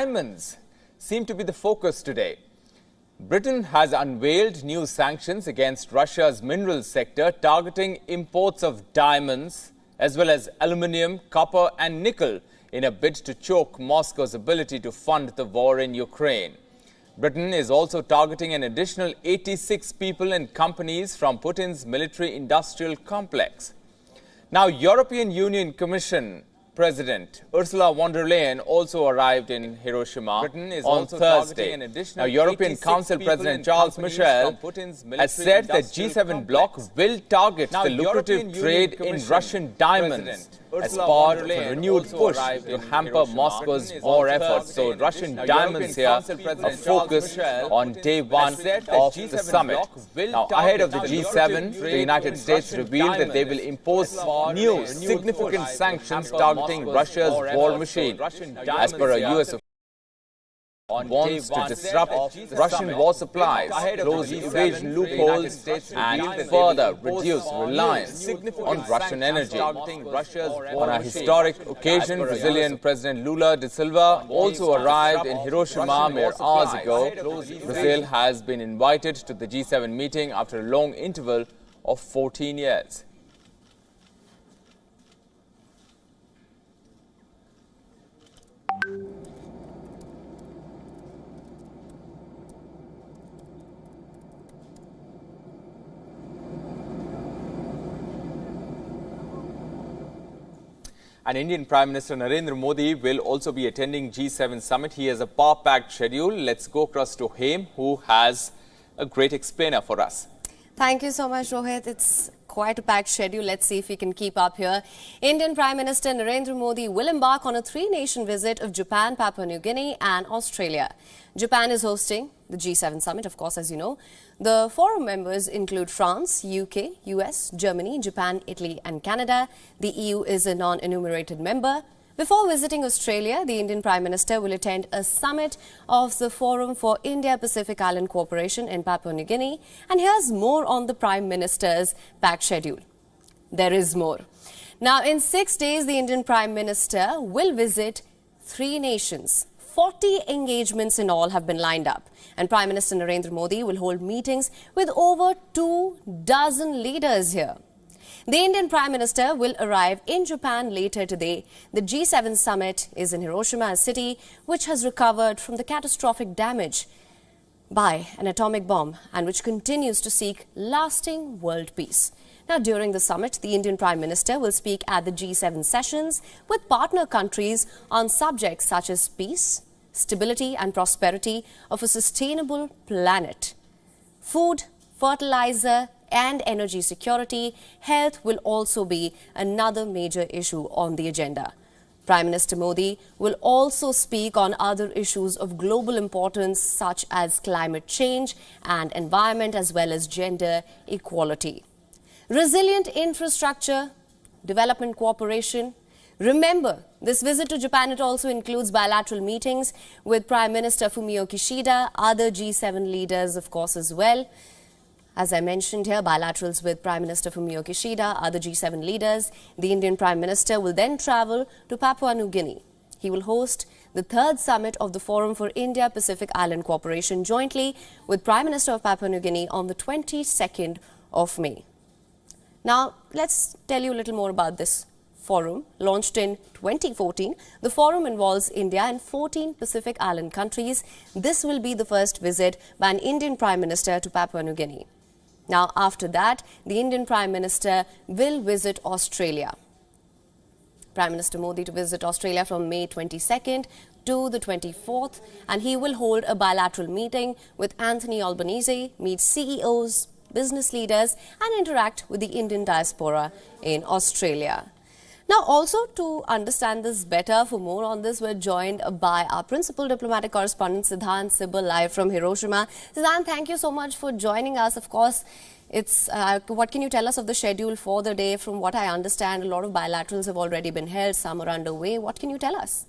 diamonds seem to be the focus today. Britain has unveiled new sanctions against Russia's mineral sector, targeting imports of diamonds as well as aluminium, copper and nickel in a bid to choke Moscow's ability to fund the war in Ukraine. Britain is also targeting an additional 86 people and companies from Putin's military-industrial complex. Now, European Union Commission President Ursula von der Leyen also arrived in Hiroshima on Thursday. Now, European Council President Charles Michel has said that G7 bloc will target the lucrative trade in Russian diamonds as part of a renewed push to hamper Moscow's war efforts. So, Russian diamonds here are focused on day one of the summit. Now, ahead of the G7, the United States revealed that they will impose new significant sanctions targeting Russia's war machine. As per a U.S. wants to disrupt Russian war supplies, close evasion loopholes and further reduce reliance on Russian energy. On a historic occasion, Brazilian President Lula da Silva also arrived in Hiroshima mere hours ago. Brazil has been invited to the G7 meeting after a long interval of 14 years. And Indian Prime Minister Narendra Modi will also be attending G7 summit. He has a power-packed schedule. Let's go across to him, who has a great explainer for us. Thank you so much, Rohit. It's quite a packed schedule. Let's see if we can keep up here. Indian Prime Minister Narendra Modi will embark on a three-nation visit of Japan, Papua New Guinea and Australia. Japan is hosting the G7 summit, of course, as you know. The forum members include France, UK, US, Germany, Japan, Italy and Canada. The EU is a non-enumerated member. Before visiting Australia, the Indian Prime Minister will attend a summit of the Forum for India-Pacific Island Cooperation in Papua New Guinea. And here's more on the Prime Minister's packed schedule. There is more. Now, in 6 days, the Indian Prime Minister will visit 3 nations. 40 engagements in all have been lined up. And Prime Minister Narendra Modi will hold meetings with over 24 leaders here. The Indian Prime Minister will arrive in Japan later today. The G7 summit is in Hiroshima, a city which has recovered from the catastrophic damage by an atomic bomb and which continues to seek lasting world peace. Now, during the summit, the Indian Prime Minister will speak at the G7 sessions with partner countries on subjects such as peace, stability and prosperity of a sustainable planet, food, fertilizer and energy security. Health will also be another major issue on the agenda. Prime Minister Modi will also speak on other issues of global importance such as climate change and environment as well as gender equality. Resilient infrastructure, development cooperation. Remember, this visit to Japan, it also includes bilateral meetings with Prime Minister Fumio Kishida, other G7 leaders, of course, as well. As I mentioned here, bilaterals with Prime Minister Fumio Kishida, other G7 leaders. The Indian Prime Minister will then travel to Papua New Guinea. He will host the 3rd summit of the Forum for India-Pacific Island Cooperation jointly with Prime Minister of Papua New Guinea on the 22nd of May. Now, let's tell you a little more about this forum. Launched in 2014, the forum involves India and 14 Pacific Island countries. This will be the first visit by an Indian Prime Minister to Papua New Guinea. Now, after that, the Indian Prime Minister will visit Australia. Prime Minister Modi to visit Australia from May 22nd to the 24th, and he will hold a bilateral meeting with Anthony Albanese, meet CEOs, business leaders and interact with the Indian diaspora in Australia. Now, also to understand this better, for more on this, we're joined by our principal diplomatic correspondent, Siddhant Sibal, live from Hiroshima. Siddhant, thank you so much for joining us. Of course, it's what can you tell us of the schedule for the day? From what I understand, a lot of bilaterals have already been held, some are underway. What can you tell us?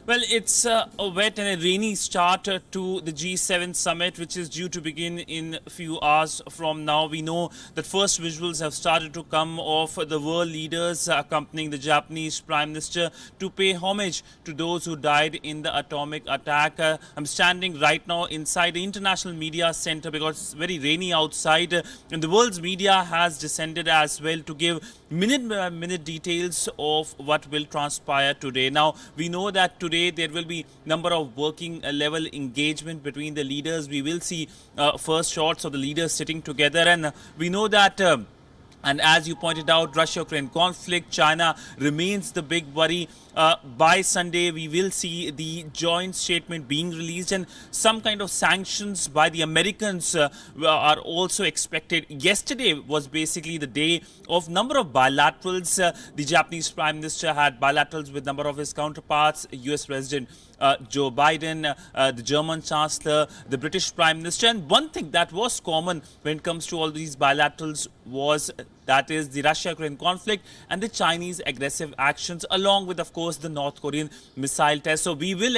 Well, it's a wet and a rainy start to the G7 summit, which is due to begin in a few hours from now. We know that first visuals have started to come of the world leaders accompanying the Japanese Prime Minister to pay homage to those who died in the atomic attack. I'm standing right now inside the International Media Center because it's very rainy outside, and the world's media has descended as well to give minute details of what will transpire today. Now, we know that today there will be number of working level engagement between the leaders. We will see first shots of the leaders sitting together, and we know that and as you pointed out, Russia-Ukraine conflict, China remains the big worry. By Sunday, we will see the joint statement being released, and some kind of sanctions by the Americans are also expected. Yesterday was basically the day of number of bilaterals. The Japanese Prime Minister had bilaterals with number of his counterparts, US President Joe Biden, the German Chancellor, the British Prime Minister. And one thing that was common when it comes to all these bilaterals was that is the Russia-Ukraine conflict and the Chinese aggressive actions, along with, of course, the North Korean missile test. So we will